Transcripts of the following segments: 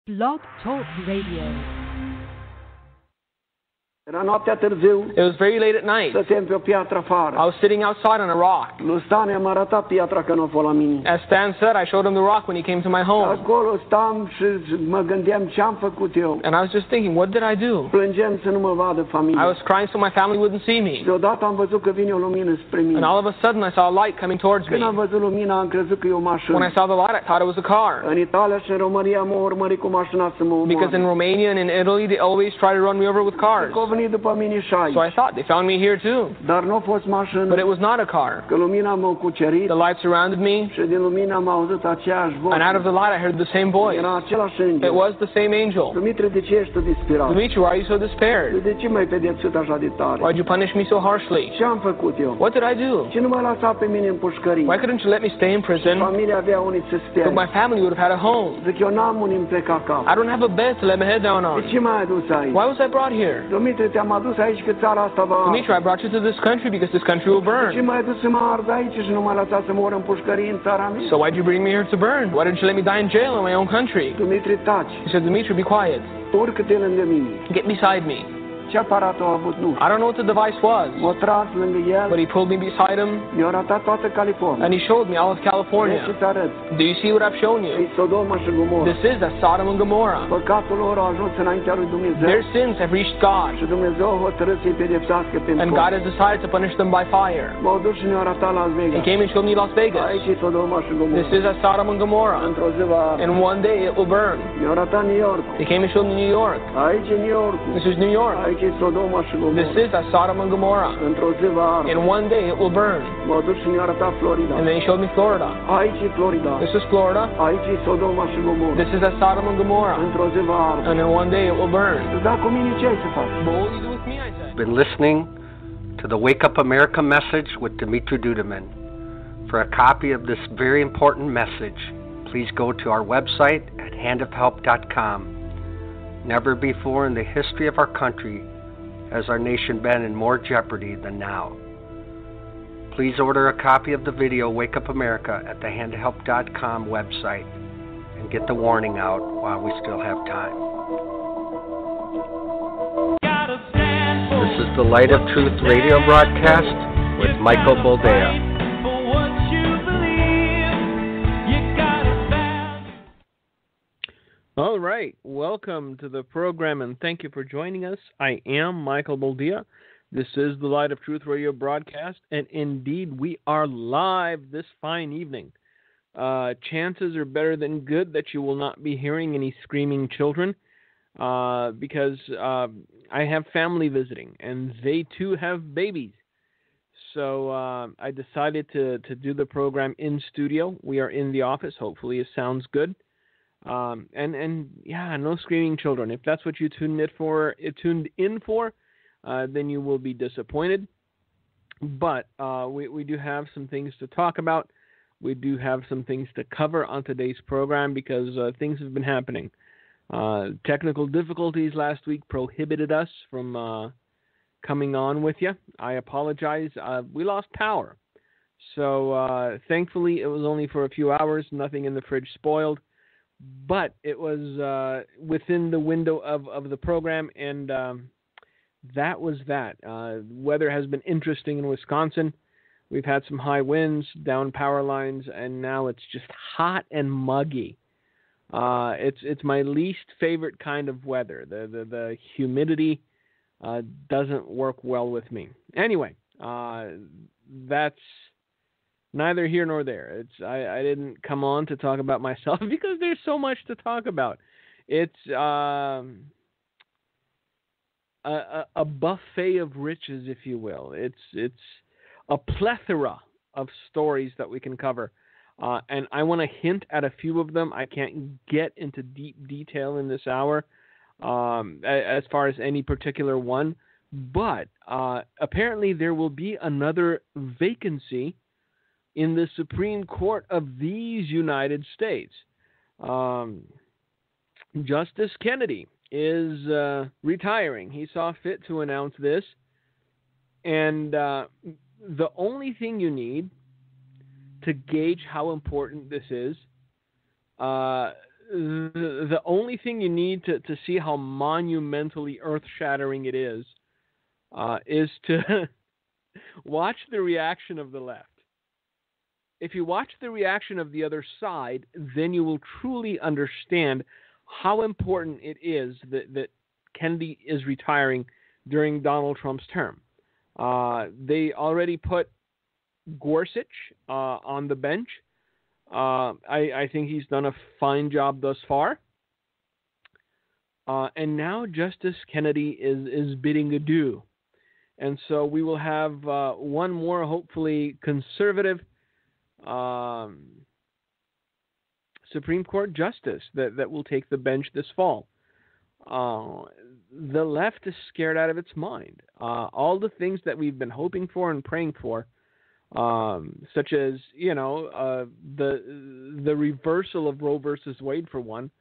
Blog Talk Radio. Era noaptea târziu, It was very late at night. stăteam pe o piatră afară. I was sitting outside on a rock. Lui Stan i-am arătat piatra că nu a fost la mine. As Stan said, I showed him the rock when he came to my home. Acolo stam și mă gândeam ce am făcut eu. And I was just thinking, what did I do? Plângeam să nu mă vadă I familia. was crying so my family wouldn't see me. Deodată am văzut că vine o lumină spre mine. And all of a sudden I saw a light coming towards me. Când am văzut lumina, am crezut că e o mașină. When I saw the light, I thought it was a car. În Italia și în România m-au urmărit cu mașina să mă omoare. Because in Romania and in Italy, they always try to run me over with cars. Că au venit după mine și aici. So I thought they found me here too. Dar nu a fost mașină. But it was not a car. Că lumina m-a cucerit. The light surrounded me. Și din lumina am auzit aceeași voce. And out of the light, I heard the same voice. Era același înger. It was the same angel. Dumitru, de ce ești tu disperat? Dimitri, why are you so despaired? De ce m-ai pedepsit așa de tare? Why'd you punish me so harshly? Ce am făcut eu? What did I do? Ce nu m-a lăsat pe mine în pușcărie? Why couldn't you let me stay in prison? Familia avea unii să stea. But my family would have had a home. Zic, eu n-am unii îmi pleca cap. I don't have a bed to let my head down De on. ce m-ai adus aici? Why was I brought here? Dumitru, te-am adus aici că țara asta va... Dimitri, I brought you to this country because this country will Ce burn. m-ai adus să mă ard aici și nu m-ai lăsat să mor în pușcărie în țara mea? So why'd you bring me here to burn? Why didn't you let me die in jail in my own country? Dumitru, taci. He said, Dimitri, be quiet. Urcă-te lângă mine. Get beside me. Ce aparat a avut? Nu. I don't know what the device was, M-a tras lângă el. but he pulled me beside him Mi-a arătat toată California. and he showed me all of Vrei California. să-ți arăt? Do you see what I've shown E you? Sodoma și Gomorra. This is that Sodom and Gomorrah. Păcatul lor a ajuns înaintea lui Dumnezeu. Their sins have reached God, Și Dumnezeu a hotărât să-i pedepsească pentru and God has decided to punish them by fire. M-au dus și ne-au arătat Las He Vegas. came and showed me Las Vegas. Aici e Sodoma și Gomorra. This is that Sodom and Gomorrah. Într-o zi va arde. And one day it will burn. Mi-au arătat New York. He came and showed me New York. Aici e New York. This is New York. Aici e Sodoma și This Gomorra. is that Sodom and Gomorrah. Într-o zi va arde. In one day it will burn. M-au dus și ne-au arătat Florida. And then he showed me Florida. Aici e Florida. This is Florida. Aici e Sodoma și Gomorra. This is that Sodom and Gomorrah. Într-o zi va arde. And in one day it will burn. Da, cu mine ce ai să faci? But what will you do with me, I said? Been listening to the Wake Up America message with Dimitri Duduman. For a copy of this very important message, please go to our website at handofhelp.com. Never before in the history of our country has our nation been in more jeopardy than now. Please order a copy of the video Wake Up America at the handofhelp.com website and get the warning out while we still have time. This is the Light of Truth radio broadcast with Michael Boldea. All right, welcome to the program, and thank you for joining us. I am Michael Boldea. This is the Light of Truth radio broadcast, and indeed, we are live this fine evening. Chances are better than good that you will not be hearing any screaming children, because I have family visiting, and they too have babies. So I decided to do the program in studio. We are in the office. Hopefully, it sounds good. And yeah, no screaming children. If that's what you tuned in for, then you will be disappointed. But we do have some things to talk about. We do have some things to cover on today's program because things have been happening. Technical difficulties last week prohibited us from coming on with you. I apologize. We lost power. So thankfully, it was only for a few hours. Nothing in the fridge spoiled. But it was within the window of the program, and that was that. Weather has been interesting in Wisconsin. We've had some high winds, down power lines, and now it's just hot and muggy. It's my least favorite kind of weather. The humidity doesn't work well with me. Anyway, that's neither here nor there. I didn't come on to talk about myself because there's so much to talk about. It's a buffet of riches, if you will. It's a plethora of stories that we can cover. And I want to hint at a few of them. I can't get into deep detail in this hour as far as any particular one. But apparently there will be another vacancy in the Supreme Court of these United States. Justice Kennedy is retiring. He saw fit to announce this. And the only thing you need to gauge how important this is, the only thing you need to see how monumentally earth-shattering it is to watch the reaction of the left. If you watch the reaction of the other side, then you will truly understand how important it is that Kennedy is retiring during Donald Trump's term. They already put Gorsuch on the bench. I think he's done a fine job thus far. And now Justice Kennedy is bidding adieu. And so we will have one more, hopefully, conservative Supreme Court justice that will take the bench this fall. The left is scared out of its mind. All the things that we've been hoping for and praying for, such as, the reversal of Roe versus Wade, for one,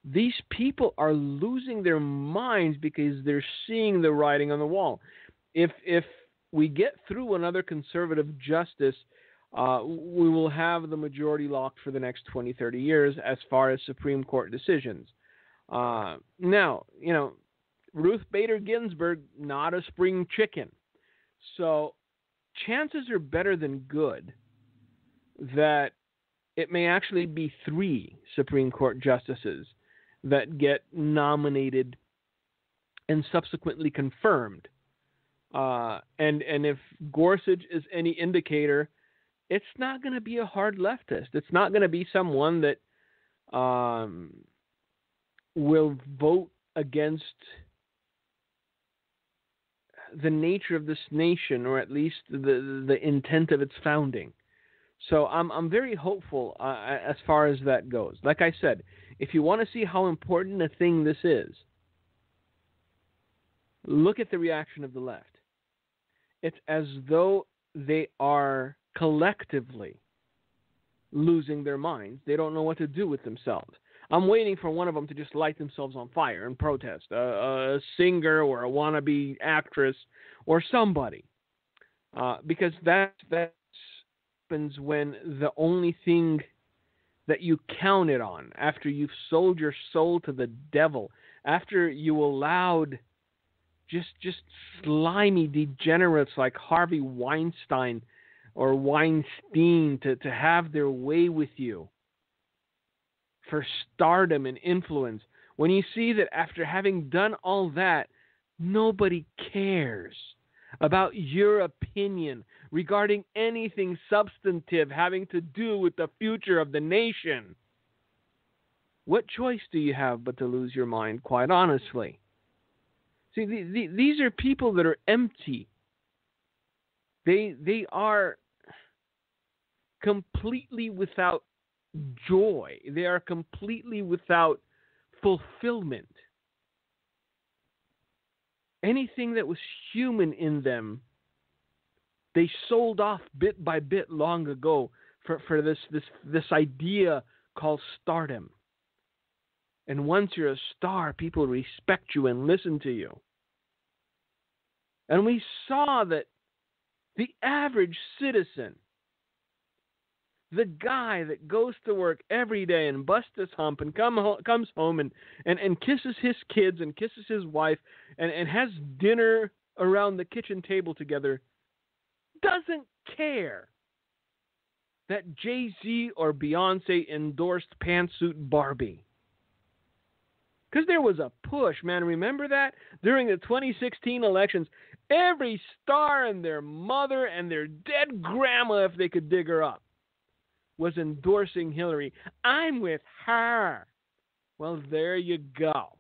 these people are losing their minds because they're seeing the writing on the wall. If we get through another conservative justice, we will have the majority locked for the next 20, 30 years as far as Supreme Court decisions. Now, Ruth Bader Ginsburg, not a spring chicken. So chances are better than good that it may actually be 3 Supreme Court justices that get nominated and subsequently confirmed. And if Gorsuch is any indicator, it's not going to be a hard leftist. It's not going to be someone that will vote against the nature of this nation, or at least the intent of its founding. So I'm very hopeful as far as that goes. Like I said, if you want to see how important a thing this is, look at the reaction of the left. It's as though they are collectively losing their minds. They don't know what to do with themselves. I'm waiting for one of them to just light themselves on fire and protest, a singer or a wannabe actress or somebody, because that happens when the only thing that you counted on after you've sold your soul to the devil, after you allowed just slimy degenerates like Harvey Weinstein or Weinstein to have their way with you for stardom and influence, when you see that after having done all that, nobody cares about your opinion regarding anything substantive having to do with the future of the nation, what choice do you have but to lose your mind, quite honestly? See, these are people that are empty. They are completely without joy. They are completely without fulfillment. Anything that was human in them, they sold off bit by bit long ago for this idea called stardom. And once you're a star, people respect you and listen to you. And we saw that the average citizen, the guy that goes to work every day and busts his hump and comes home and kisses his kids and kisses his wife and has dinner around the kitchen table together, doesn't care that Jay-Z or Beyonce endorsed Pantsuit Barbie. Because there was a push, man. Remember that? During the 2016 elections, every star and their mother and their dead grandma, if they could dig her up, was endorsing Hillary. I'm with her. Well, there you go.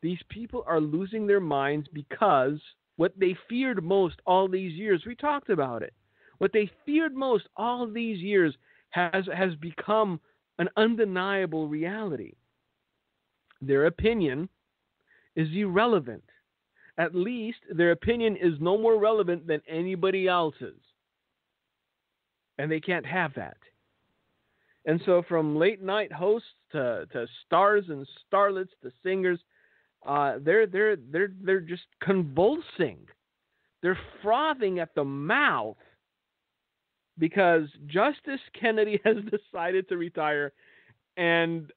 These people are losing their minds because what they feared most all these years, we talked about it, what they feared most all these years has become an undeniable reality. Their opinion is irrelevant. At least their opinion is no more relevant than anybody else's. And they can't have that. And so from late night hosts to stars and starlets to singers, they're just convulsing. They're frothing at the mouth because Justice Kennedy has decided to retire, and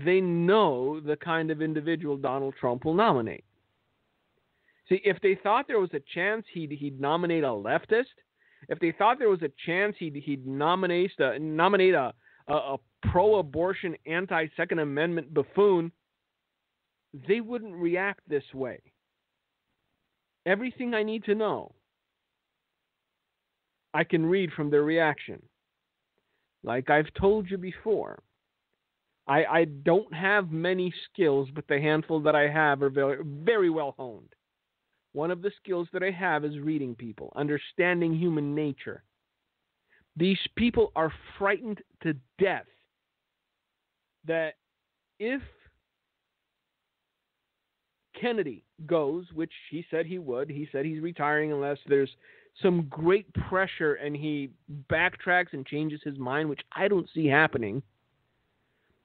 they know the kind of individual Donald Trump will nominate. See, if they thought there was a chance he'd nominate a leftist, if they thought there was a chance he'd nominate a pro-abortion, anti-Second Amendment buffoon, they wouldn't react this way. Everything I need to know, I can read from their reaction. Like I've told you before, I don't have many skills, but the handful that I have are very, very well honed. One of the skills that I have is reading people, understanding human nature. These people are frightened to death that if Kennedy goes, which he said he would, he said he's retiring unless there's some great pressure and he backtracks and changes his mind, which I don't see happening.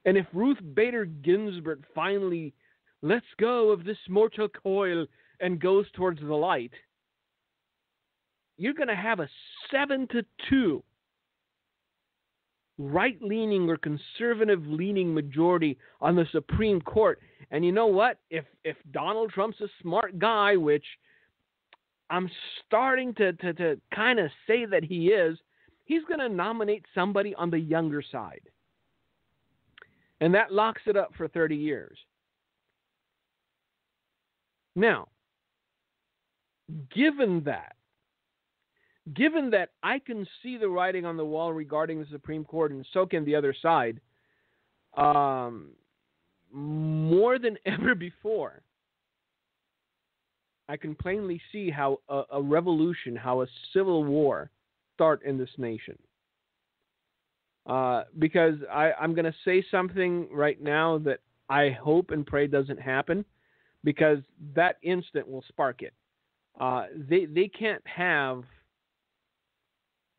And if Ruth Bader Ginsburg finally lets go of this mortal coil and goes towards the light, you're going to have a 7-2 right-leaning or conservative-leaning majority on the Supreme Court. And you know what? If Donald Trump's a smart guy, which I'm starting to kind of say that he is, he's going to nominate somebody on the younger side. And that locks it up for 30 years. Now, given that I can see the writing on the wall regarding the Supreme Court, and so can the other side, more than ever before, I can plainly see how a revolution, how a civil war start in this nation. Because I'm going to say something right now that I hope and pray doesn't happen, because that instant will spark it. They can't have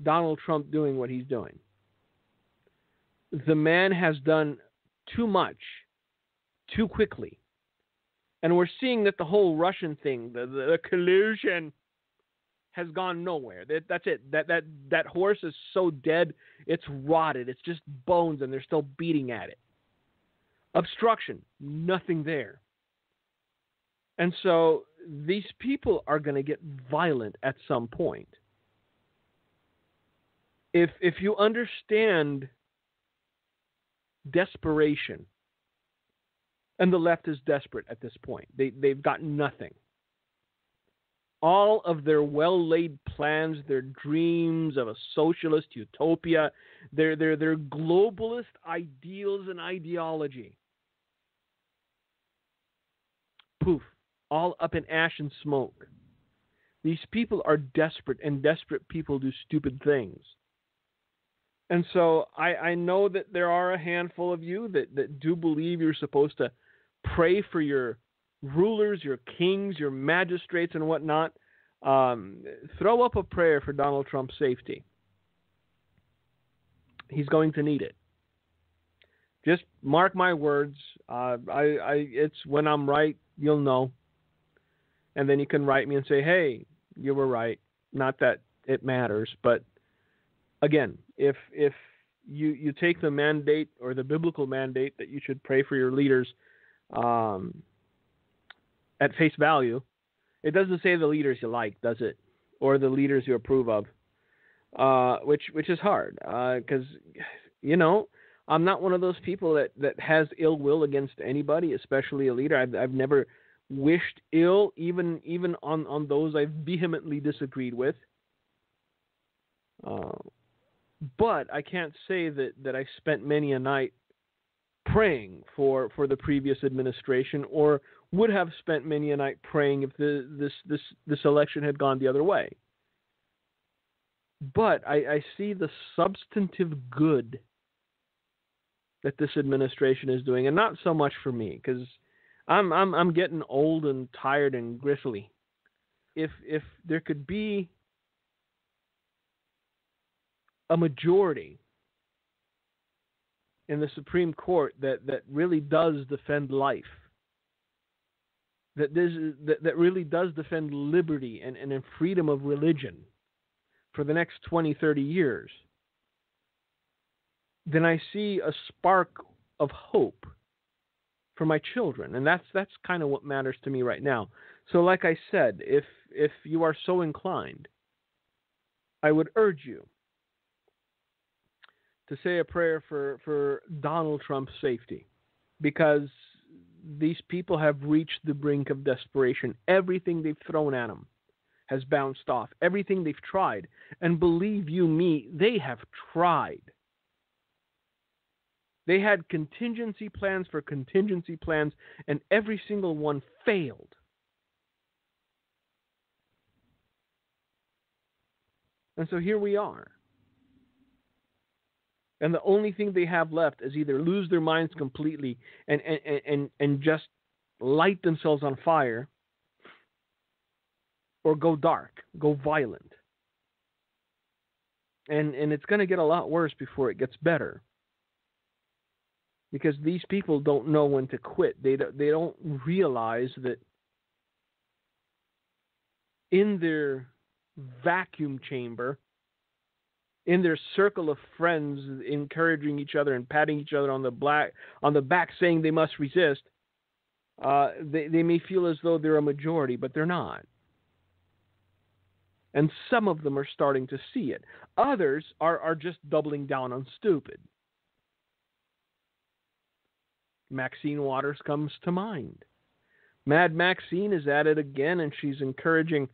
Donald Trump doing what he's doing. The man has done too much, too quickly. And we're seeing that the whole Russian thing, the collusion, has gone nowhere. That's it. That horse is so dead, it's rotted. It's just bones, and they're still beating at it. Obstruction, nothing there. And so these people are going to get violent at some point. If you understand desperation, and the left is desperate at this point, they've got nothing. All of their well-laid plans, their dreams of a socialist utopia, their globalist ideals and ideology, poof, all up in ash and smoke. These people are desperate, and desperate people do stupid things. And so I know that there are a handful of you that do believe you're supposed to pray for your rulers, your kings, your magistrates, and whatnot. Throw up a prayer for Donald Trump's safety. He's going to need it. Just mark my words. It's when I'm right, you'll know. And then you can write me and say, hey, you were right. Not that it matters, but again, if you take the mandate or the biblical mandate that you should pray for your leaders at face value, it doesn't say the leaders you like, does it? Or the leaders you approve of, which is hard because, I'm not one of those people that has ill will against anybody, especially a leader. I've never wished ill, even on those I've vehemently disagreed with. But I can't say that I spent many a night praying for the previous administration, or would have spent many a night praying if this election had gone the other way. But I see the substantive good that this administration is doing, and not so much for me, because I'm getting old and tired and gristly. If there could be a majority in the Supreme Court that really does defend life, that really does defend liberty and freedom of religion for the next 20, 30 years, then I see a spark of hope for my children. And that's kind of what matters to me right now. So like I said, if you are so inclined, I would urge you to say a prayer for Donald Trump's safety, because these people have reached the brink of desperation. Everything they've thrown at them has bounced off. Everything they've tried. And believe you me, they have tried. They had contingency plans for contingency plans, and every single one failed. And so here we are. And the only thing they have left is either lose their minds completely and just light themselves on fire, or go dark, go violent. And it's going to get a lot worse before it gets better. Because these people don't know when to quit. They don't realize that in their vacuum chamber, in their circle of friends, encouraging each other and patting each other on the back, saying they must resist, they may feel as though they're a majority, but they're not. And some of them are starting to see it. Others are just doubling down on stupid. Maxine Waters comes to mind. Mad Maxine is at it again, and she's encouraging,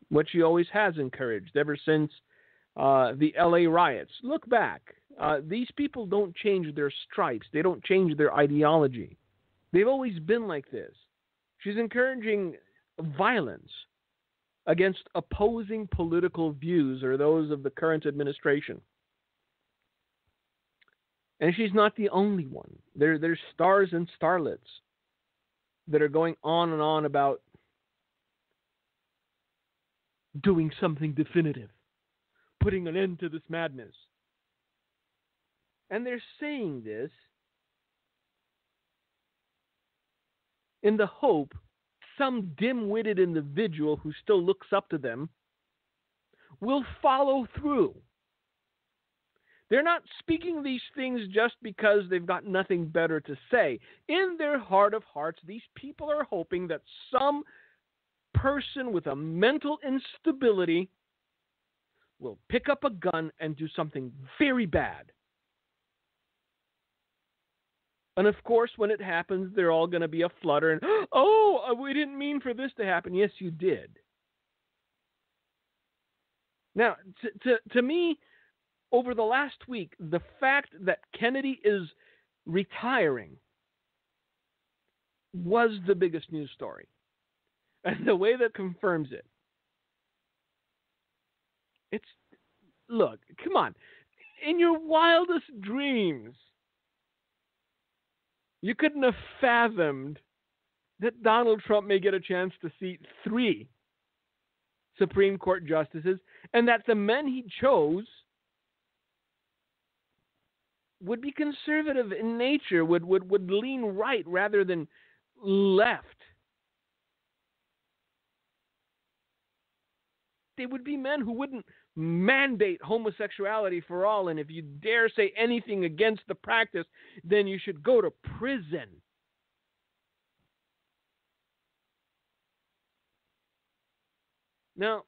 what she always has encouraged ever since the LA riots. Look back. These people don't change their stripes. They don't change their ideology. They've always been like this. She's encouraging violence against opposing political views or those of the current administration. And she's not the only one. There's stars and starlets that are going on and on about doing something definitive, putting an end to this madness. And they're saying this in the hope some dim-witted individual who still looks up to them will follow through. They're not speaking these things just because they've got nothing better to say. In their heart of hearts, these people are hoping that some person with a mental instability will pick up a gun and do something very bad. And of course, when it happens, they're all going to be a flutter and, oh, we didn't mean for this to happen. Yes, you did. Now, to me, over the last week, the fact that Kennedy is retiring was the biggest news story. And the way that confirms it. Look, come on. In your wildest dreams, you couldn't have fathomed that Donald Trump may get a chance to seat 3 Supreme Court justices, and that the men he chose would be conservative in nature, would lean right rather than left. They would be men who wouldn't mandate homosexuality for all, and if you dare say anything against the practice, then you should go to prison. Now,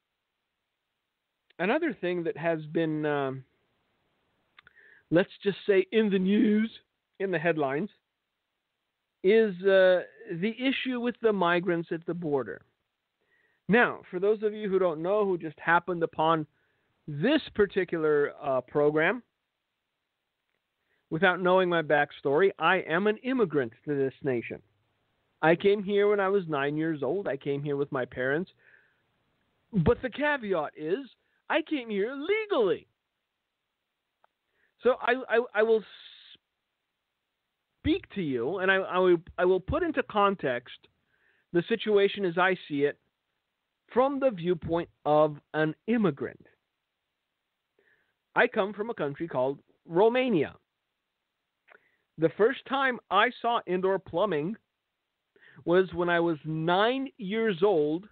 another thing that has been, let's just say in the news, in the headlines, is the issue with the migrants at the border. Now, for those of you who don't know, who just happened upon this particular program, without knowing my backstory, I am an immigrant to this nation. I came here when I was 9 years old. I came here with my parents. But the caveat is, I came here legally. So I will speak to you, and I will put into context the situation as I see it from the viewpoint of an immigrant. I come from a country called Romania. The first time I saw indoor plumbing was when I was 9 years old,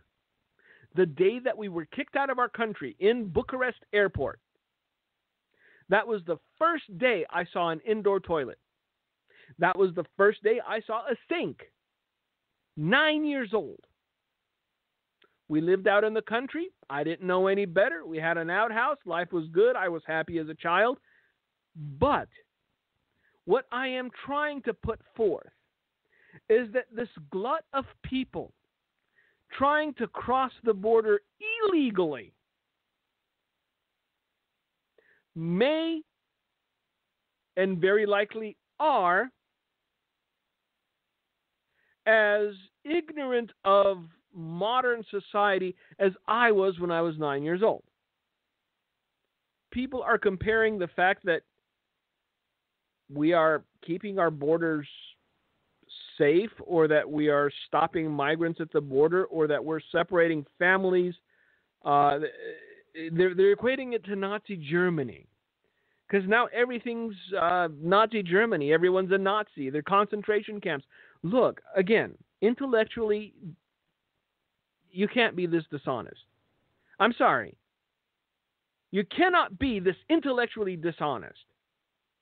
the day that we were kicked out of our country in Bucharest Airport. That was the first day I saw an indoor toilet. That was the first day I saw a sink. 9 years old. We lived out in the country. I didn't know any better. We had an outhouse. Life was good. I was happy as a child. But what I am trying to put forth is that this glut of people trying to cross the border illegally may and very likely are as ignorant of modern society as I was when I was 9 years old. People are comparing the fact that we are keeping our borders safe, or that we are stopping migrants at the border, or that we're separating families. They're equating it to Nazi Germany. Because now everything's Nazi Germany. Everyone's a Nazi. They're concentration camps. Look, again, intellectually, you can't be this dishonest. I'm sorry. You cannot be this intellectually dishonest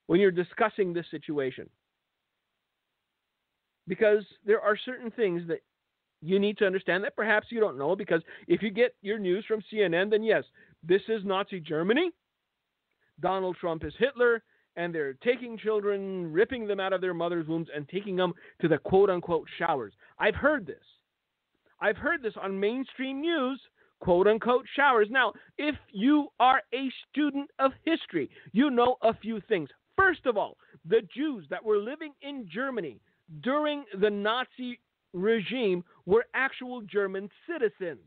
when you're discussing this situation. Because there are certain things that you need to understand that perhaps you don't know, because if you get your news from CNN, then yes, this is Nazi Germany. Donald Trump is Hitler, and they're taking children, ripping them out of their mother's wombs, and taking them to the quote-unquote showers. I've heard this. I've heard this on mainstream news, quote-unquote showers. Now, if you are a student of history, you know a few things. First of all, the Jews that were living in Germany during the Nazi regime were actual German citizens.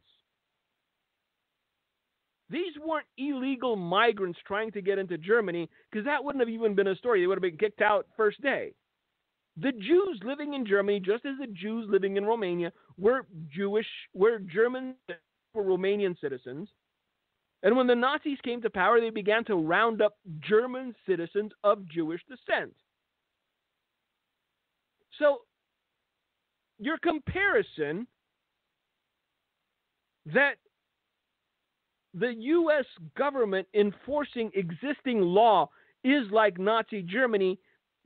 These weren't illegal migrants trying to get into Germany, because that wouldn't have even been a story. They would have been kicked out first day. The Jews living in Germany, just as the Jews living in Romania, were German, were Romanian citizens. And when the Nazis came to power, they began to round up German citizens of Jewish descent. So, your comparison that the U.S. government enforcing existing law is like Nazi Germany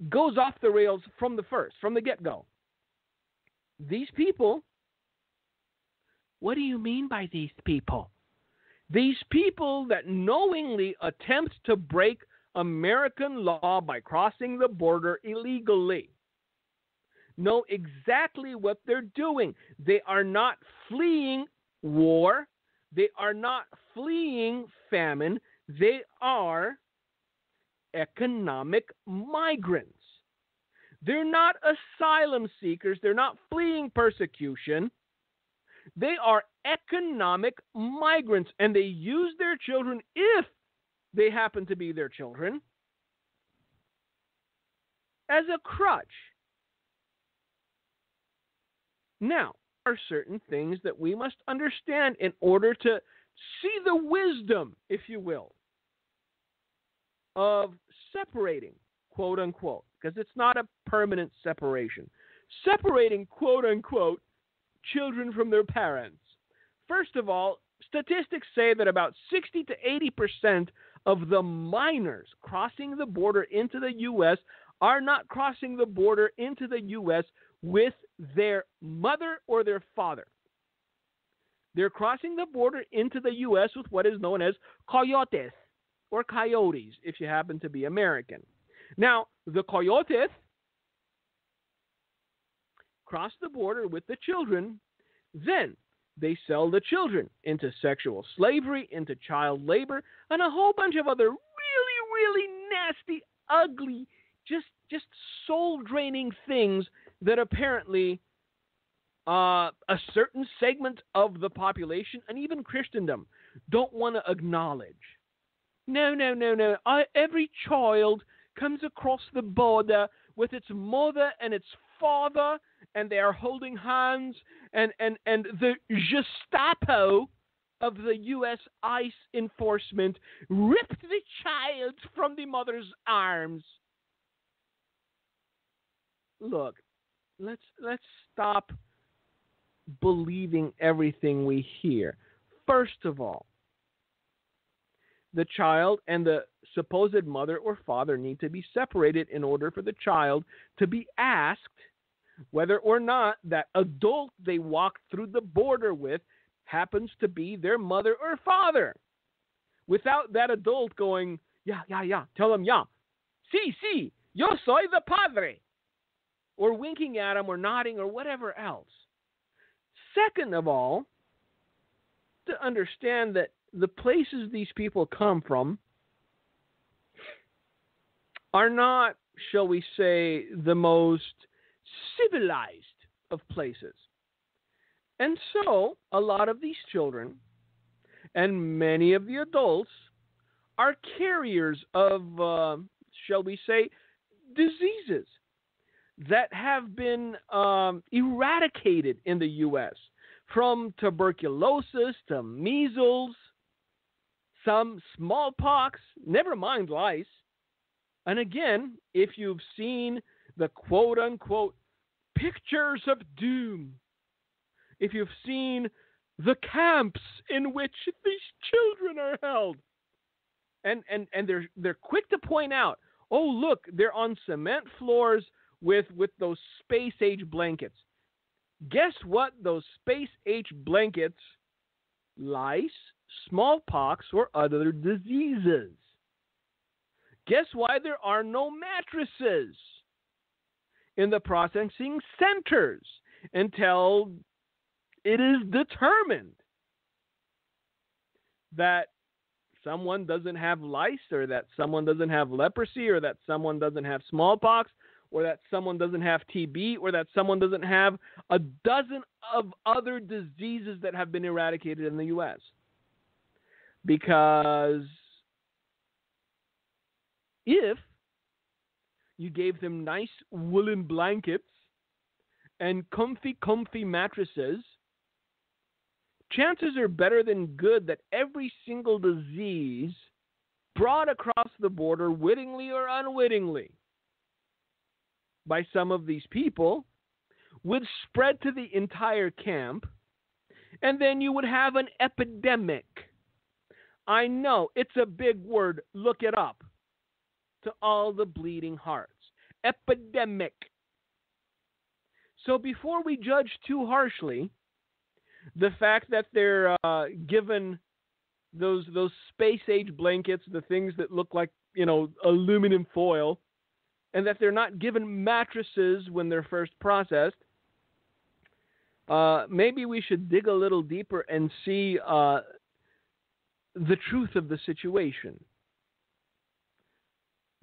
goes off the rails from the get-go. These people, what do you mean by these people? These people that knowingly attempt to break American law by crossing the border illegally know exactly what they're doing. They are not fleeing war. They are not fleeing famine. They are economic migrants. They're not asylum seekers. They're not fleeing persecution. They are economic migrants, and they use their children, if they happen to be their children, as a crutch. Now, there are certain things that we must understand in order to see the wisdom, if you will, of separating, quote unquote, because it's not a permanent separation, separating, quote unquote, children from their parents. First of all, statistics say that about 60 to 80% of the minors crossing the border into the U.S. are not crossing the border into the U.S. with their mother or their father. They're crossing the border into the U.S. with what is known as coyotes, or coyotes, if you happen to be American. Now, the coyotes cross the border with the children, then they sell the children into sexual slavery, into child labor, and a whole bunch of other really, really nasty, ugly, just soul-draining things that apparently a certain segment of the population, and even Christendom, don't want to acknowledge. No. Every child comes across the border with its mother and its father, and they are holding hands, and the Gestapo of the U.S. ICE enforcement ripped the child from the mother's arms. Look, let's stop believing everything we hear. First of all, the child and the supposed mother or father need to be separated in order for the child to be asked whether or not that adult they walked through the border with happens to be their mother or father. Without that adult going, yeah, tell them, yeah, sí, yo soy the padre, or winking at him or nodding or whatever else. Second of all, to understand that the places these people come from are not, shall we say, the most civilized of places. And so, a lot of these children and many of the adults are carriers of, shall we say, diseases that have been eradicated in the U.S., from tuberculosis to measles, some smallpox, never mind lice. And again, if you've seen the quote-unquote pictures of doom, if you've seen the camps in which these children are held, and they're quick to point out, oh, look, they're on cement floors with those space-age blankets. Guess what? Those space-age blankets, lice, smallpox, or other diseases. Guess why there are no mattresses in the processing centers until it is determined that someone doesn't have lice, or that someone doesn't have leprosy, or that someone doesn't have smallpox, or that someone doesn't have TB, or that someone doesn't have a dozen of other diseases that have been eradicated in the U.S. Because if you gave them nice woolen blankets and comfy mattresses, chances are better than good that every single disease brought across the border, wittingly or unwittingly, by some of these people, would spread to the entire camp, and then you would have an epidemic. I know, it's a big word. Look it up. To all the bleeding hearts. Epidemic. So before we judge too harshly the fact that they're given those space-age blankets, the things that look like, aluminum foil, and that they're not given mattresses when they're first processed, maybe we should dig a little deeper and see the truth of the situation.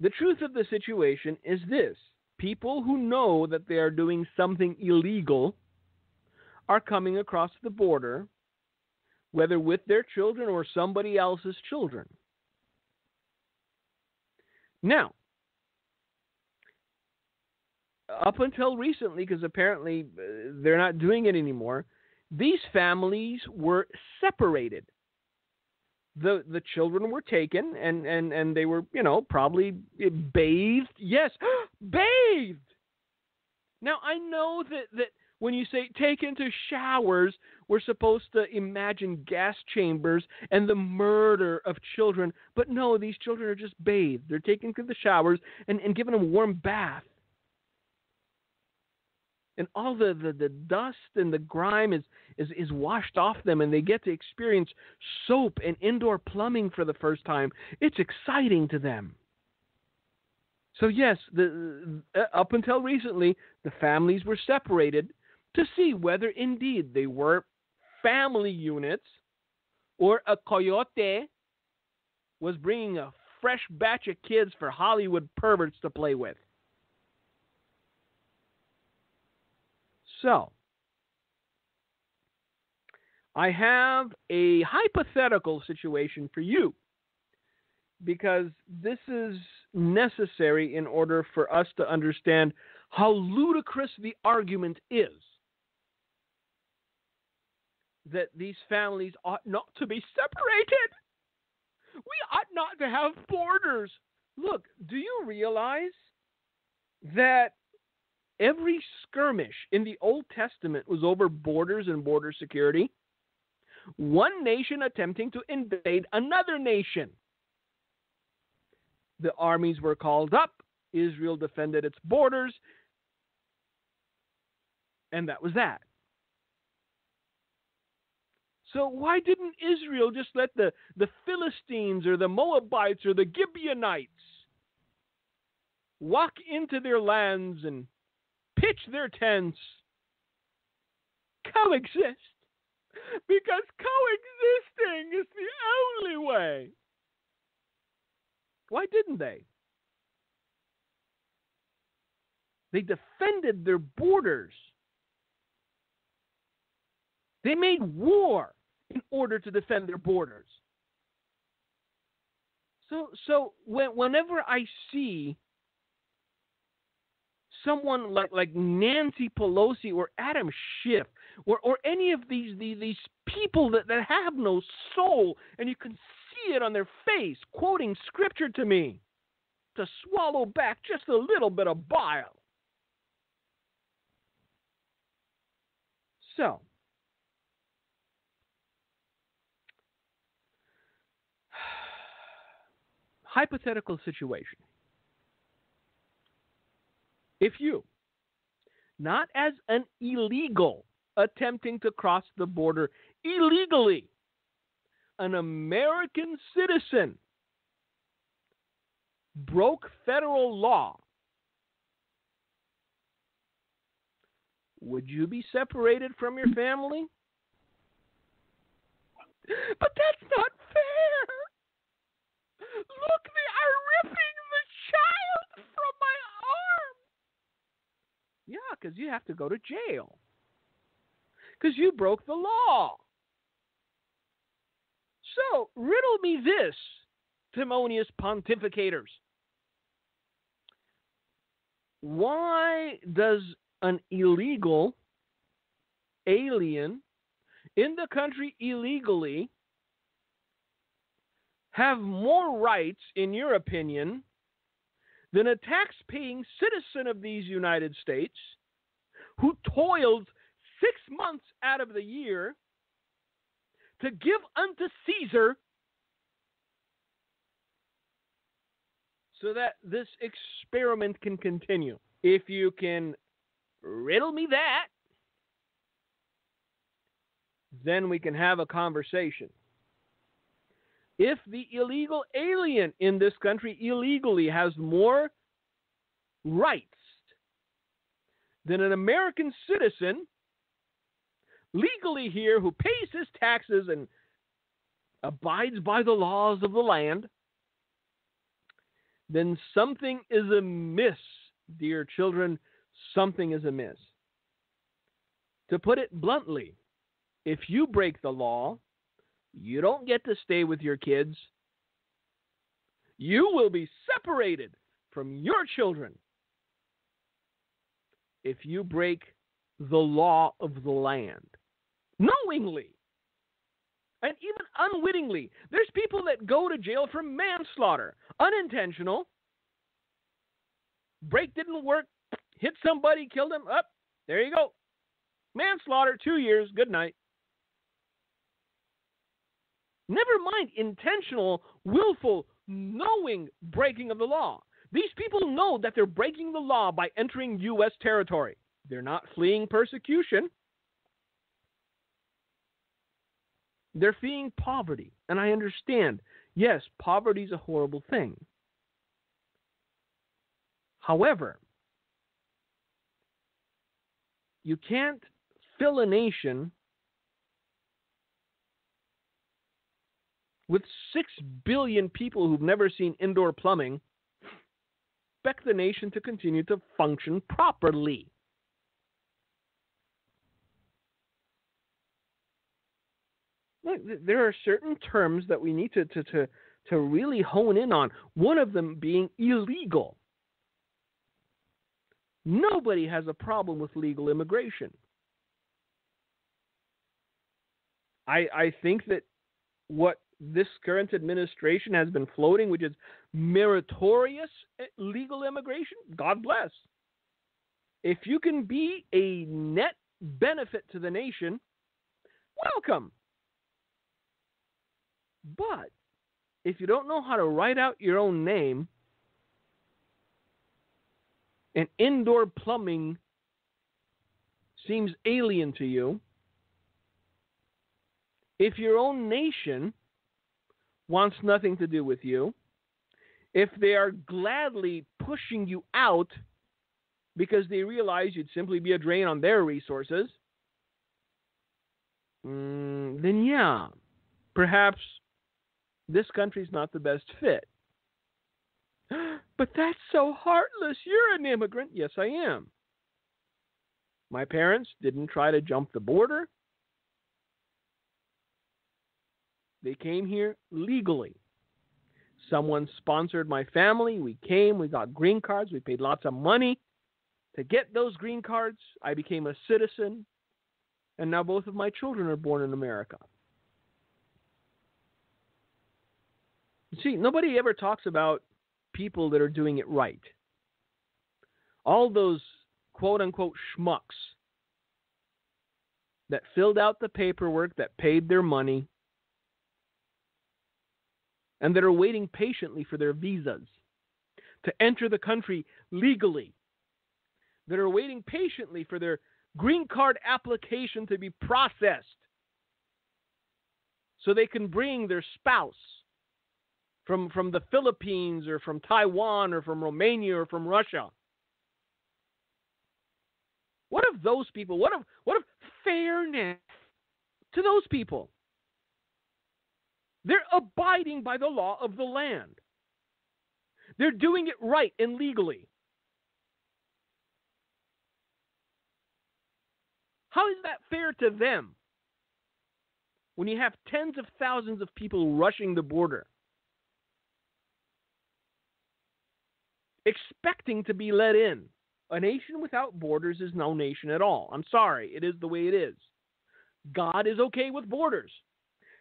The truth of the situation is this. People who know that they are doing something illegal are coming across the border, whether with their children or somebody else's children. Now, up until recently, because apparently they're not doing it anymore, these families were separated. The children were taken and they were, probably bathed. Yes, bathed! Now, I know that when you say take into showers, we're supposed to imagine gas chambers and the murder of children. But no, these children are just bathed. They're taken to the showers and given a warm bath. And all the dust and the grime is washed off them, and they get to experience soap and indoor plumbing for the first time. It's exciting to them. So yes, up until recently, the families were separated to see whether indeed they were family units or a coyote was bringing a fresh batch of kids for Hollywood perverts to play with. So, I have a hypothetical situation for you, because this is necessary in order for us to understand how ludicrous the argument is that these families ought not to be separated. We ought not to have borders. Look, do you realize that every skirmish in the Old Testament was over borders and border security? One nation attempting to invade another nation. The armies were called up. Israel defended its borders. And that was that. So why didn't Israel just let the Philistines or the Moabites or the Gibeonites walk into their lands and pitch their tents, coexist? Because coexisting is the only way. Why didn't they? They defended their borders. They made war in order to defend their borders. So whenever I see someone like Nancy Pelosi or Adam Schiff or any of these people that have no soul, and you can see it on their face, quoting scripture to me, to swallow back just a little bit of bile. So, hypothetical situation. If you, not as an illegal attempting to cross the border illegally, an American citizen broke federal law, would you be separated from your family? But that's not fair. Look, they are ripping the child from my arm. Yeah, because you have to go to jail. Because you broke the law. So, riddle me this, Timonius pontificators. Why does an illegal alien in the country illegally have more rights, in your opinion, than a tax-paying citizen of these United States who toiled 6 months out of the year to give unto Caesar so that this experiment can continue? If you can riddle me that, then we can have a conversation. If the illegal alien in this country illegally has more rights than an American citizen legally here who pays his taxes and abides by the laws of the land, then something is amiss, dear children. Something is amiss. To put it bluntly, if you break the law, you don't get to stay with your kids. You will be separated from your children if you break the law of the land. Knowingly. And even unwittingly. There's people that go to jail for manslaughter. Unintentional. Brake didn't work. Hit somebody, killed him. Up. There you go. Manslaughter, 2 years. Good night. Never mind intentional, willful, knowing breaking of the law. These people know that they're breaking the law by entering U.S. territory. They're not fleeing persecution. They're fleeing poverty. And I understand, yes, poverty is a horrible thing. However, you can't fill a nation with 6 billion people who've never seen indoor plumbing, expect the nation to continue to function properly. There are certain terms that we need to really hone in on, one of them being illegal. Nobody has a problem with legal immigration. I think that what this current administration has been floating, which is meritorious legal immigration, God bless. If you can be a net benefit to the nation, welcome. But if you don't know how to write out your own name and indoor plumbing seems alien to you, if your own nation wants nothing to do with you, if they are gladly pushing you out because they realize you'd simply be a drain on their resources, then yeah, perhaps this country's not the best fit. But that's so heartless. You're an immigrant. Yes, I am. My parents didn't try to jump the border. They came here legally. Someone sponsored my family. We came. We got green cards. We paid lots of money to get those green cards. I became a citizen. And now both of my children are born in America. See, nobody ever talks about people that are doing it right. All those quote-unquote schmucks that filled out the paperwork, that paid their money, and that are waiting patiently for their visas to enter the country legally, that are waiting patiently for their green card application to be processed so they can bring their spouse from the Philippines or from Taiwan or from Romania or from Russia. What of those people? What of fairness to those people? They're abiding by the law of the land. They're doing it right and legally. How is that fair to them when you have tens of thousands of people rushing the border, expecting to be let in? A nation without borders is no nation at all. I'm sorry, it is the way it is. God is okay with borders.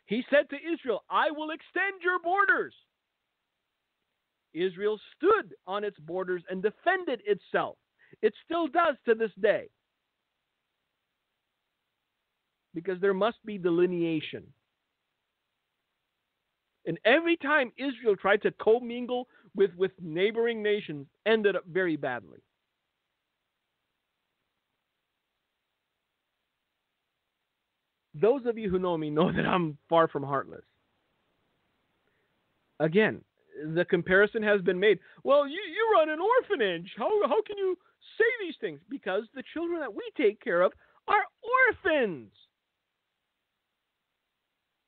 He said to Israel, I will extend your borders. Israel stood on its borders and defended itself. It still does to this day. Because there must be delineation. And every time Israel tried to commingle with neighboring nations, ended up very badly. Those of you who know me know that I'm far from heartless. Again, the comparison has been made. Well, you run an orphanage. How can you say these things? Because the children that we take care of are orphans.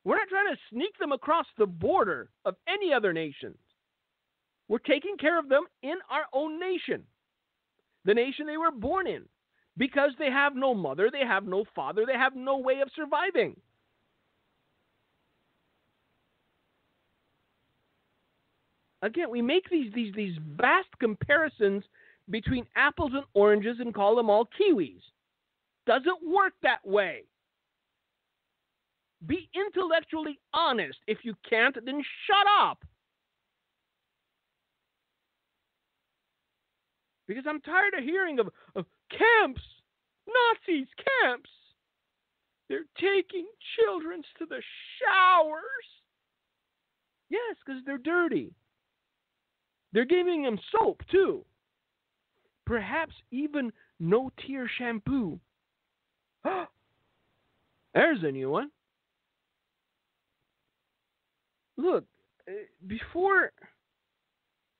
We're not trying to sneak them across the border of any other nations. We're taking care of them in our own nation, the nation they were born in, because they have no mother, they have no father, they have no way of surviving. Again, we make these vast comparisons between apples and oranges and call them all kiwis. Doesn't work that way. Be intellectually honest. If you can't, then shut up. Because I'm tired of hearing of camps, Nazis, camps. They're taking children to the showers. Yes, because they're dirty. They're giving them soap, too. Perhaps even no-tear shampoo. There's a new one. Look, before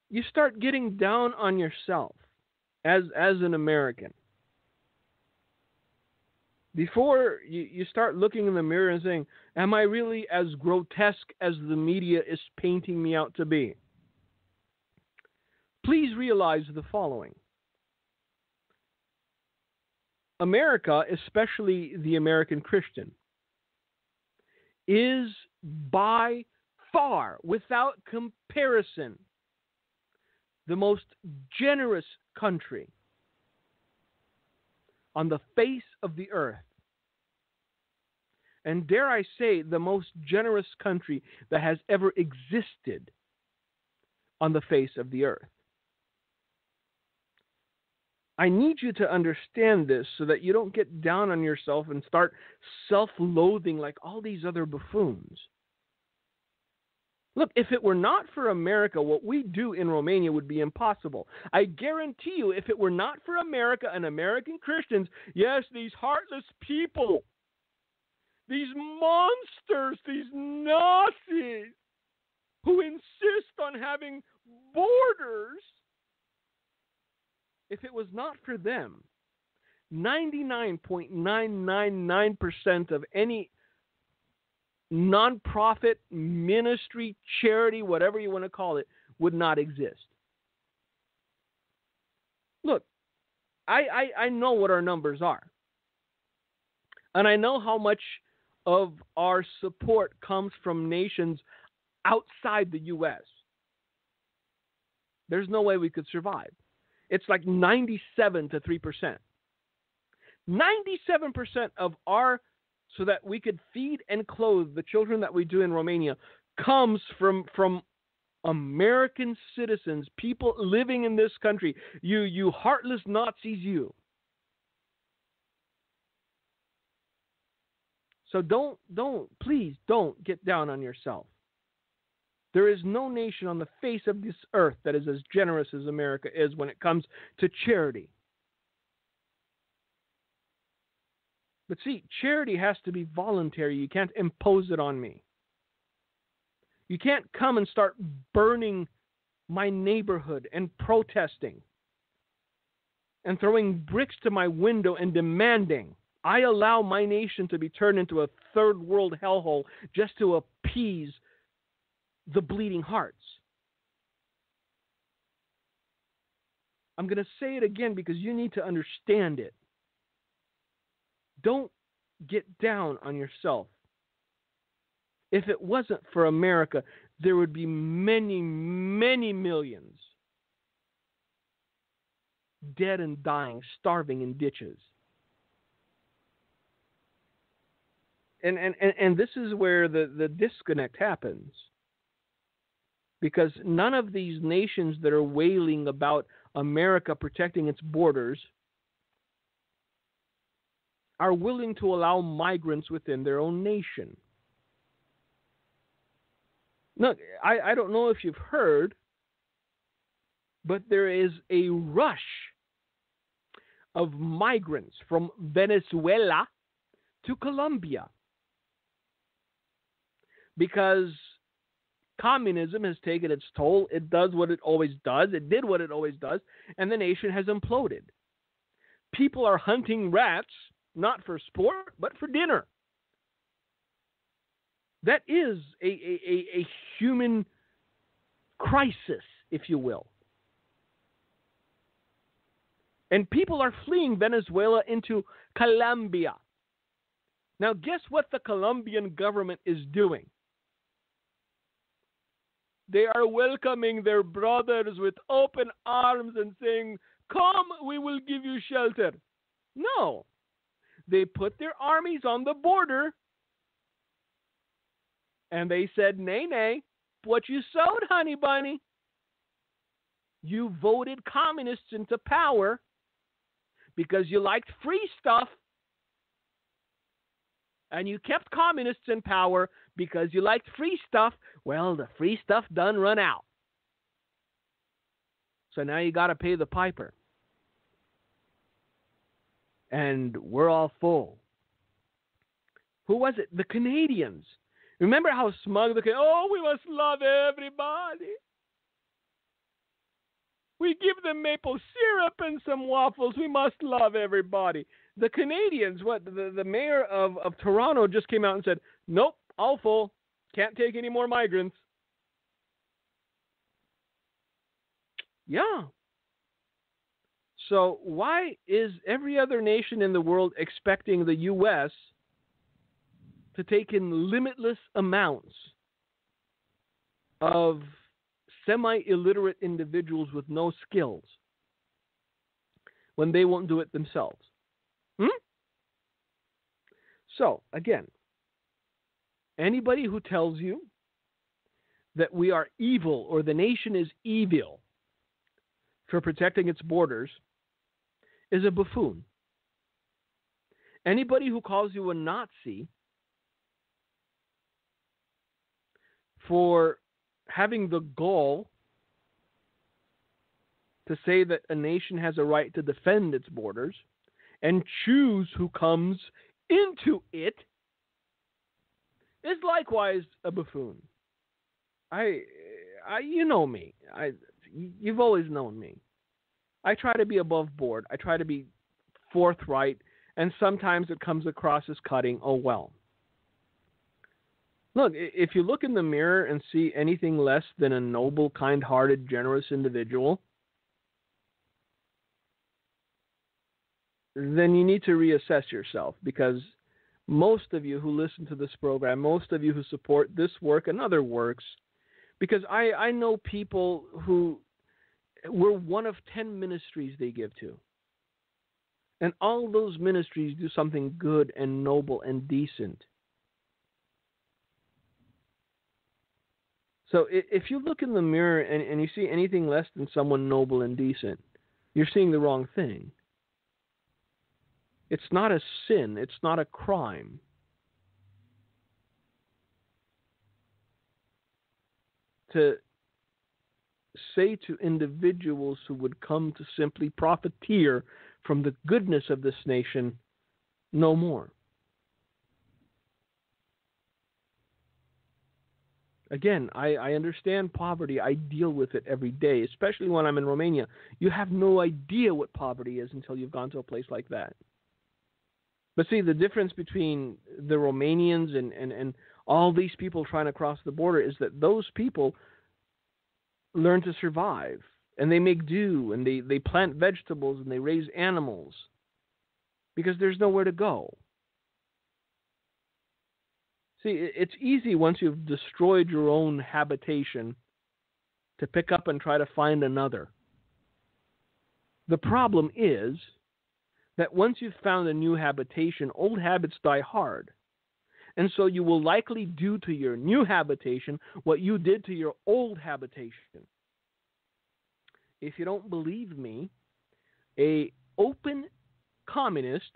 you start getting down on yourself as an American, before you start looking in the mirror and saying, am I really as grotesque as the media is painting me out to be? Please realize the following. America, especially the American Christian, is by far, without comparison, the most generous country on the face of the earth. And dare I say, the most generous country that has ever existed on the face of the earth. I need you to understand this so that you don't get down on yourself and start self-loathing like all these other buffoons. Look, if it were not for America, what we do in Romania would be impossible. I guarantee you, if it were not for America and American Christians, yes, these heartless people, these monsters, these Nazis who insist on having borders, if it was not for them, 99.999% of any nonprofit, ministry, charity, whatever you want to call it, would not exist. Look, I know what our numbers are. And I know how much of our support comes from nations outside the U.S. There's no way we could survive. It's like 97 to 3%. 97% of our, so that we could feed and clothe the children that we do in Romania, comes from American citizens, people living in this country. You heartless Nazis, you. So please don't get down on yourself. There is no nation on the face of this earth that is as generous as America is when it comes to charity. But see, charity has to be voluntary. You can't impose it on me. You can't come and start burning my neighborhood and protesting and throwing bricks to my window and demanding I allow my nation to be turned into a third world hellhole just to appease the bleeding hearts. I'm going to say it again because you need to understand it. Don't get down on yourself. If it wasn't for America, there would be many, many millions dead and dying, starving in ditches. And this is where the disconnect happens. Because none of these nations that are wailing about America protecting its borders are willing to allow migrants within their own nation. Look, I don't know if you've heard, but there is a rush of migrants from Venezuela to Colombia because communism has taken its toll. It does what it always does. It did what it always does, and the nation has imploded. People are hunting rats, not for sport, but for dinner. That is a human crisis, if you will. And people are fleeing Venezuela into Colombia. Now, guess what the Colombian government is doing? They are welcoming their brothers with open arms and saying, "Come, we will give you shelter." No. They put their armies on the border and they said, "Nay, nay, what you sowed, honey bunny. You voted communists into power because you liked free stuff, and you kept communists in power because you liked free stuff. Well, the free stuff done run out. So now you got to pay the piper. And we're all full." Who was it? The Canadians. Remember how smug the Canadians, "Oh, we must love everybody. We give them maple syrup and some waffles. We must love everybody." The Canadians, the mayor of Toronto just came out and said, "Nope, all full. Can't take any more migrants." Yeah. So why is every other nation in the world expecting the U.S. to take in limitless amounts of semi-illiterate individuals with no skills when they won't do it themselves? So, again, anybody who tells you that we are evil or the nation is evil for protecting its borders is a buffoon. Anybody who calls you a Nazi for having the gall to say that a nation has a right to defend its borders and choose who comes into it is likewise a buffoon. You know me. You've always known me. I try to be above board. I try to be forthright, and sometimes it comes across as cutting. Oh well. Look, if you look in the mirror and see anything less than a noble, kind-hearted, generous individual, then you need to reassess yourself, because most of you who listen to this program, most of you who support this work and other works, because I know people who we're one of 10 ministries they give to. And all those ministries do something good and noble and decent. So if you look in the mirror and you see anything less than someone noble and decent, you're seeing the wrong thing. It's not a sin. It's not a crime. To say to individuals who would come to simply profiteer from the goodness of this nation, no more. Again, I understand poverty. I deal with it every day, especially when I'm in Romania. You have no idea what poverty is until you've gone to a place like that. But see, the difference between the Romanians and all these people trying to cross the border is that those people learn to survive, and they make do, and they plant vegetables, and they raise animals, because there's nowhere to go. See, it's easy once you've destroyed your own habitation to pick up and try to find another. The problem is that once you've found a new habitation, old habits die hard. And so you will likely do to your new habitation what you did to your old habitation. If you don't believe me, an open communist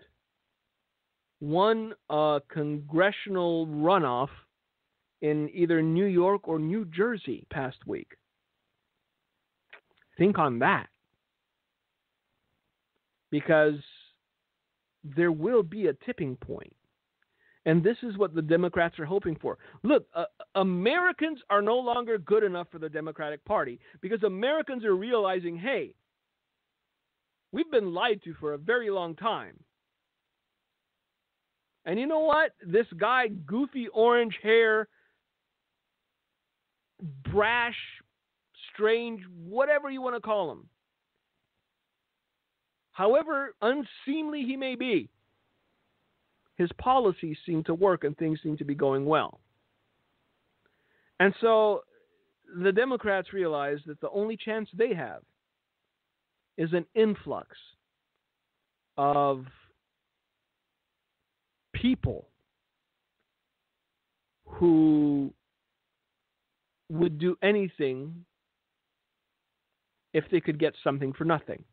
won a congressional runoff in either New York or New Jersey past week. Think on that. Because there will be a tipping point. And this is what the Democrats are hoping for. Look, Americans are no longer good enough for the Democratic Party, because Americans are realizing, hey, we've been lied to for a very long time. And you know what? This guy, goofy orange hair, brash, strange, whatever you want to call him, however unseemly he may be, his policies seem to work and things seem to be going well. And so the Democrats realize that the only chance they have is an influx of people who would do anything if they could get something for nothing.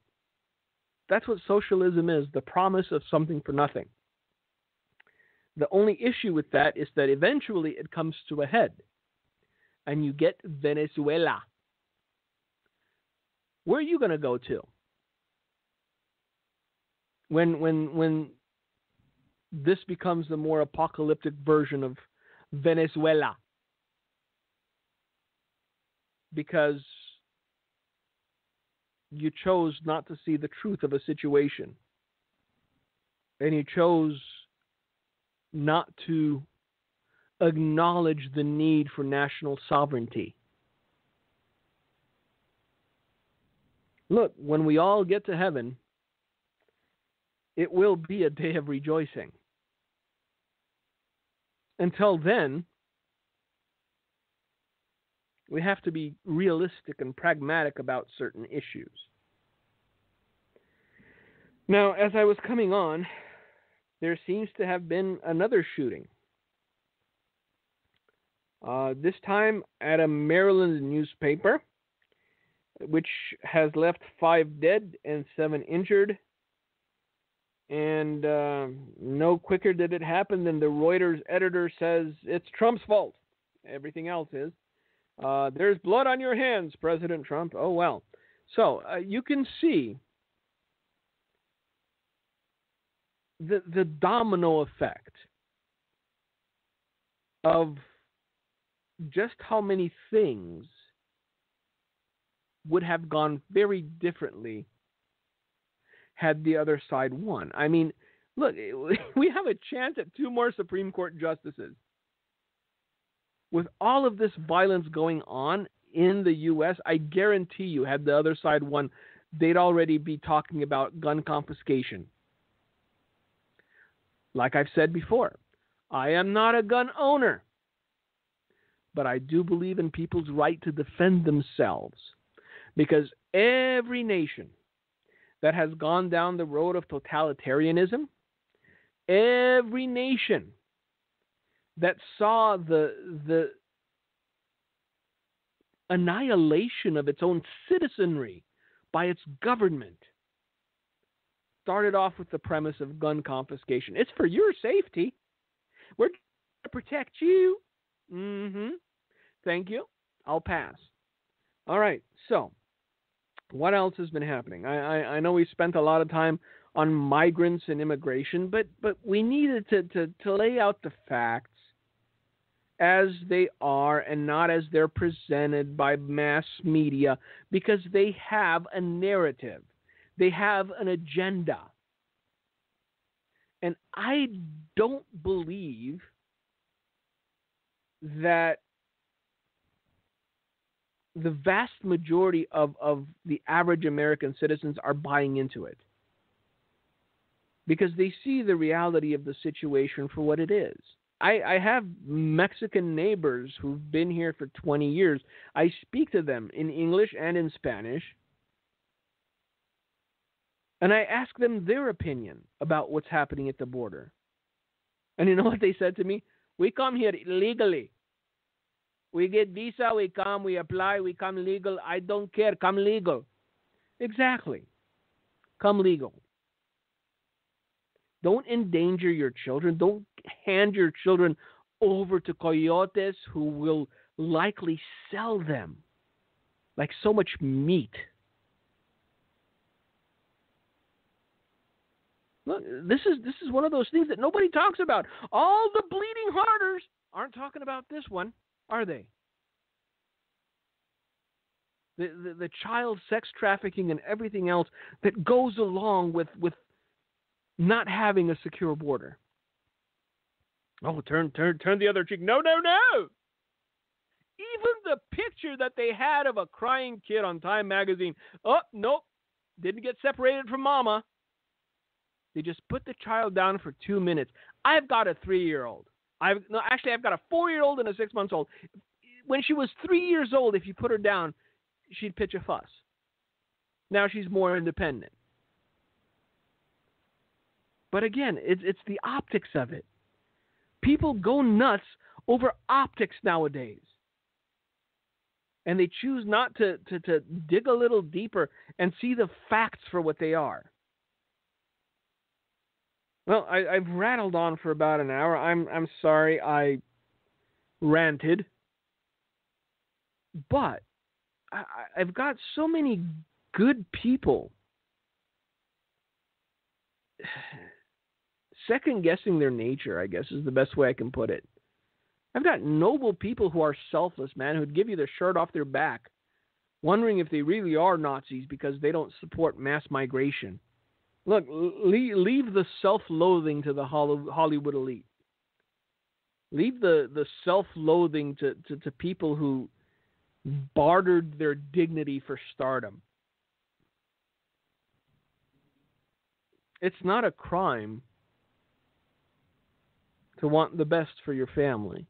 That's what socialism is, the promise of something for nothing. The only issue with that is that eventually it comes to a head, and you get Venezuela. Where are you going to go to when this becomes the more apocalyptic version of Venezuela? Because you chose not to see the truth of a situation, and you chose not to acknowledge the need for national sovereignty. Look, when we all get to heaven, it will be a day of rejoicing. Until then, we have to be realistic and pragmatic about certain issues. Now, as I was coming on, there seems to have been another shooting. This time at a Maryland newspaper, which has left 5 dead and 7 injured. And no quicker did it happen than the Reuters editor says it's Trump's fault. Everything else is. There's blood on your hands, President Trump. Oh, well. So you can see the domino effect of just how many things would have gone very differently had the other side won. I mean, look, we have a chance at 2 more Supreme Court justices. With all of this violence going on in the U.S., I guarantee you, had the other side won, they'd already be talking about gun confiscation. Like I've said before, I am not a gun owner, but I do believe in people's right to defend themselves, because every nation that has gone down the road of totalitarianism, every nation that saw the annihilation of its own citizenry by its government started off with the premise of gun confiscation. It's for your safety. We're trying to protect you. Thank you. I'll pass. All right. So, what else has been happening? I know we spent a lot of time on migrants and immigration, but we needed to lay out the facts as they are and not as they're presented by mass media, because they have a narrative. They have an agenda. And I don't believe that the vast majority of the average American citizens are buying into it, because they see the reality of the situation for what it is. I have Mexican neighbors who've been here for 20 years. I speak to them in English and in Spanish, and I ask them their opinion about what's happening at the border. And you know what they said to me? We come here legally. We get visa, we come, we apply, we come legal. I don't care. Come legal. Exactly. Come legal. Don't endanger your children. Don't hand your children over to coyotes who will likely sell them like so much meat. Look, this is one of those things that nobody talks about. All the bleeding hearters aren't talking about this one, are they? The child sex trafficking and everything else that goes along with not having a secure border. Oh, turn the other cheek. No. Even the picture that they had of a crying kid on Time magazine. Oh, nope. Didn't get separated from mama. They just put the child down for 2 minutes. I've got a 3-year-old. I've got a 4-year-old and a 6-month-old. When she was 3 years old, if you put her down, she'd pitch a fuss. Now she's more independent. But again, it's the optics of it. People go nuts over optics nowadays. And they choose not to dig a little deeper and see the facts for what they are. Well, I've rattled on for about an hour. I'm sorry I ranted. But I've got so many good people second-guessing their nature, I guess, is the best way I can put it. I've got noble people who are selfless, man, who'd give you their shirt off their back, wondering if they really are Nazis because they don't support mass migration. Look, leave the self-loathing to the Hollywood elite. Leave the self-loathing to people who bartered their dignity for stardom. It's not a crime to want the best for your family.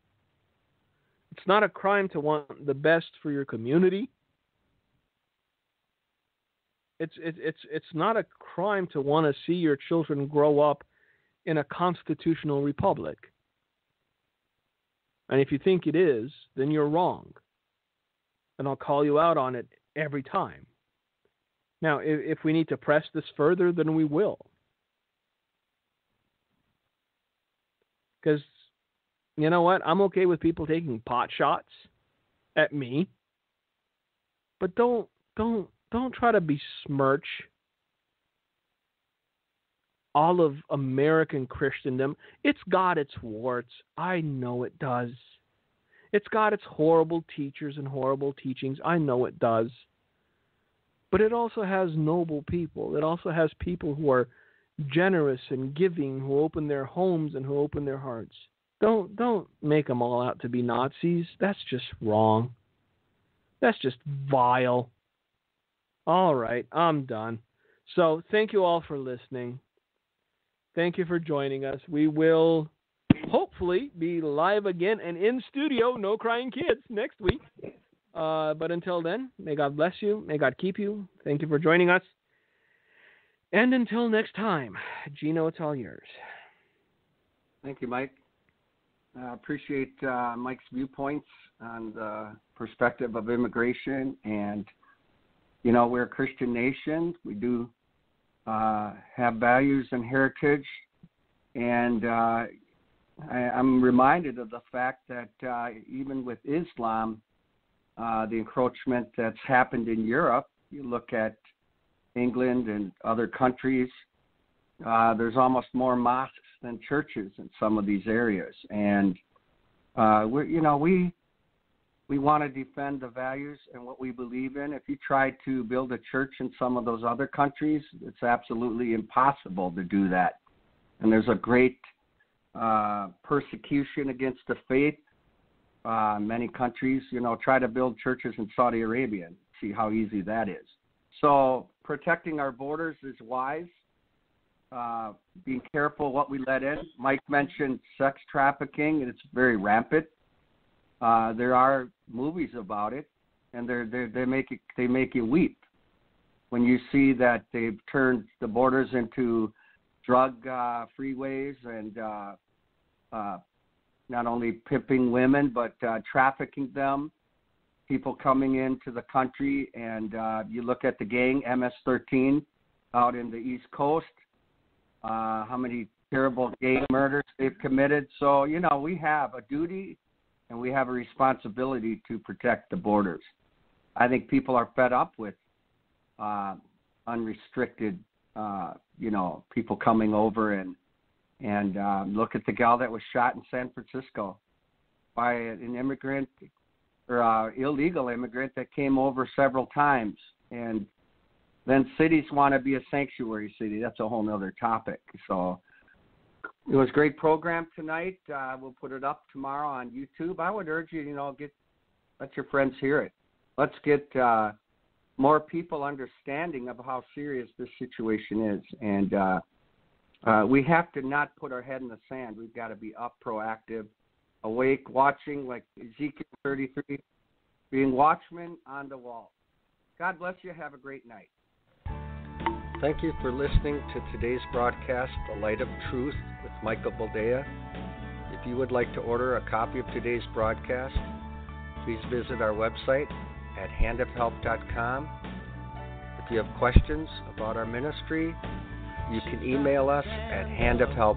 It's not a crime to want the best for your community. It's not a crime to want to see your children grow up in a constitutional republic. And if you think it is, then you're wrong. And I'll call you out on it every time. Now, if we need to press this further, then we will. Because, you know what? I'm okay with people taking pot shots. at me. But don't try to besmirch all of American Christendom. It's got its warts. I know it does. It's got its horrible teachers and horrible teachings. I know it does. But it also has noble people. It also has people who are generous and giving, who open their homes and who open their hearts. Don't make them all out to be Nazis. That's just wrong. That's just vile. All right, I'm done. So thank you all for listening. Thank you for joining us. We will hopefully be live again and in studio, no crying kids, next week. But until then, may God bless you. May God keep you. Thank you for joining us. And until next time, Gino, it's all yours. Thank you, Mike. I appreciate Mike's viewpoints on the perspective of immigration. And, you know, we're a Christian nation. We do have values and heritage. And I'm reminded of the fact that even with Islam, the encroachment that's happened in Europe, you look at England and other countries, there's almost more mosques than churches in some of these areas. And, we want to defend the values and what we believe in. If you try to build a church in some of those other countries, it's absolutely impossible to do that. And there's a great persecution against the faith. Many countries, try to build churches in Saudi Arabia and see how easy that is. So protecting our borders is wise. Being careful what we let in. Mike mentioned sex trafficking, and it's very rampant. There are movies about it, and they make you weep when you see that they've turned the borders into drug freeways and not only pimping women but trafficking them. People coming into the country, and you look at the gang MS-13 out in the East Coast. How many terrible gang murders they've committed. So, we have a duty and we have a responsibility to protect the borders. I think people are fed up with unrestricted, people coming over and look at the gal that was shot in San Francisco by an immigrant or illegal immigrant that came over several times. And then cities want to be a sanctuary city. That's a whole other topic. So it was a great program tonight. We'll put it up tomorrow on YouTube. I would urge you, let your friends hear it. Let's get more people understanding of how serious this situation is. And we have to not put our head in the sand. We've got to be up, proactive, awake, watching, like Ezekiel 33, being watchmen on the wall. God bless you. Have a great night. Thank you for listening to today's broadcast, The Light of Truth with Michael Boldea. If you would like to order a copy of today's broadcast, please visit our website at handofhelp.com. If you have questions about our ministry, you can email us at handofhelp